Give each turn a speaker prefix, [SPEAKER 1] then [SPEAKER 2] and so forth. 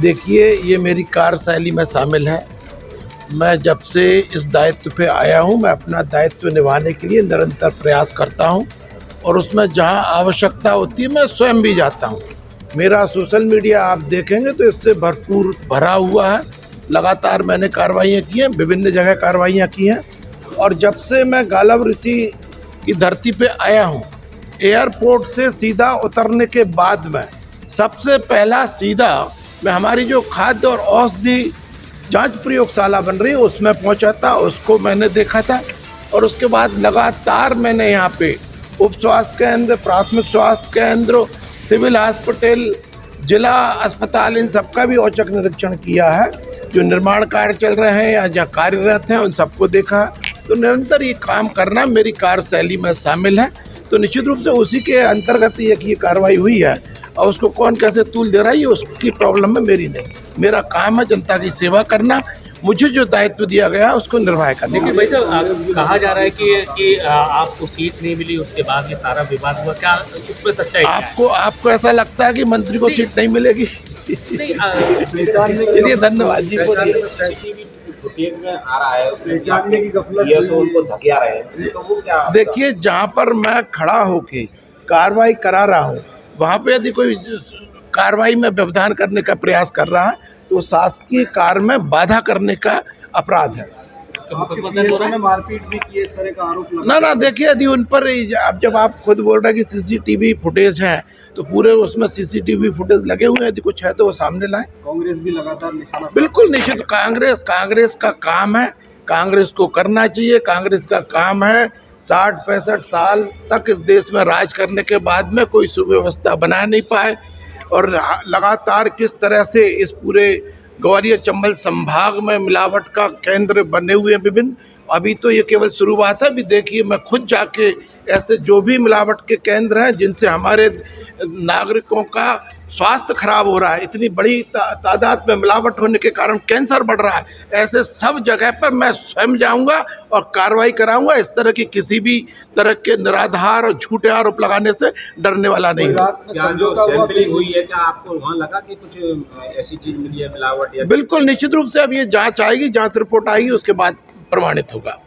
[SPEAKER 1] देखिए, ये मेरी कार्यशैली में शामिल है। मैं जब से इस दायित्व पे आया हूँ, मैं अपना दायित्व निभाने के लिए निरंतर प्रयास करता हूँ और उसमें जहाँ आवश्यकता होती है मैं स्वयं भी जाता हूँ। मेरा सोशल मीडिया आप देखेंगे तो इससे भरपूर भरा हुआ है। लगातार मैंने कार्रवाइयाँ की हैं, विभिन्न जगह कार्रवाइयाँ की हैं। और जब से मैं गालव ऋषि की धरती पे आया हूँ, एयरपोर्ट से सीधा उतरने के बाद में सबसे पहला सीधा मैं हमारी जो खाद्य और औषधि जांच प्रयोगशाला बन रही है उसमें पहुंचा था, उसको मैंने देखा था। और उसके बाद लगातार मैंने यहाँ पे उप स्वास्थ्य केंद्र, प्राथमिक स्वास्थ्य केंद्र, सिविल हॉस्पिटल, जिला अस्पताल, इन सबका भी औचक निरीक्षण किया है। जो निर्माण कार्य चल रहे हैं या जहाँ कार्यरत हैं उन सबको देखा। तो निरंतर ये काम करना मेरी कार्यशैली में शामिल है। तो निश्चित रूप से उसी के अंतर्गत ये कार्रवाई हुई है। और उसको कौन कैसे तूल दे रहा है ये उसकी प्रॉब्लम है, मेरी नहीं। मेरा काम है जनता की सेवा करना, मुझे जो दायित्व दिया गया है उसको निर्वाह करना।
[SPEAKER 2] देखिए भाई साहब, कहा जा रहा है कि आपको सीट नहीं मिली, उसके बाद ये सारा विवाद हुआ, क्या उसमें सच्चाई है?
[SPEAKER 1] आपको ऐसा लगता है कि मंत्री को सीट नहीं मिलेगी? चलिए, धन्यवाद जी।
[SPEAKER 3] फुटेज में आ रहा है, पहचानने की गफलत, उनको धकिया रहे हैं, तो वो क्या?
[SPEAKER 1] देखिए, जहाँ पर मैं खड़ा होके कार्रवाई करा रहा हूँ वहाँ पे यदि कोई कार्रवाई में व्यवधान करने का प्रयास कर रहा है तो शासकीय कार्य में बाधा करने का अपराध है।
[SPEAKER 3] मारपीट भी की, इस तरह का आरोप लगा।
[SPEAKER 1] ना, देखिए, यदि उन पर अब जब आप खुद बोल रहे हैं कि सीसीटीवी फुटेज है तो पूरे उसमें सीसीटीवी फुटेज लगे हुए हैं, यदि कुछ है तो वो सामने लाएं।
[SPEAKER 3] कांग्रेस भी लगातार निशाना,
[SPEAKER 1] बिल्कुल निश्चित। कांग्रेस का काम है, कांग्रेस को करना चाहिए। कांग्रेस का काम है 60-65 साल तक इस देश में राज करने के बाद में कोई सुव्यवस्था बना नहीं पाए और लगातार किस तरह से इस पूरे ग्वालियर चंबल संभाग में मिलावट का केंद्र बने हुए हैं विभिन्न। अभी तो ये केवल शुरुआत है। अभी देखिए, मैं खुद जाके ऐसे जो भी मिलावट के केंद्र हैं जिनसे हमारे नागरिकों का स्वास्थ्य खराब हो रहा है, इतनी बड़ी तादाद में मिलावट होने के कारण कैंसर बढ़ रहा है, ऐसे सब जगह पर मैं स्वयं जाऊंगा और कार्रवाई कराऊंगा। इस तरह की किसी भी तरह के निराधार और झूठे आरोप लगाने से डरने वाला नहीं हूँ।
[SPEAKER 3] हुई है, क्या आपको वहाँ लगा कि कुछ ऐसी चीज मिली है मिलावट?
[SPEAKER 1] बिल्कुल निश्चित रूप से अब ये जांच आएगी, जांच रिपोर्ट आएगी, उसके बाद प्रमाणित होगा।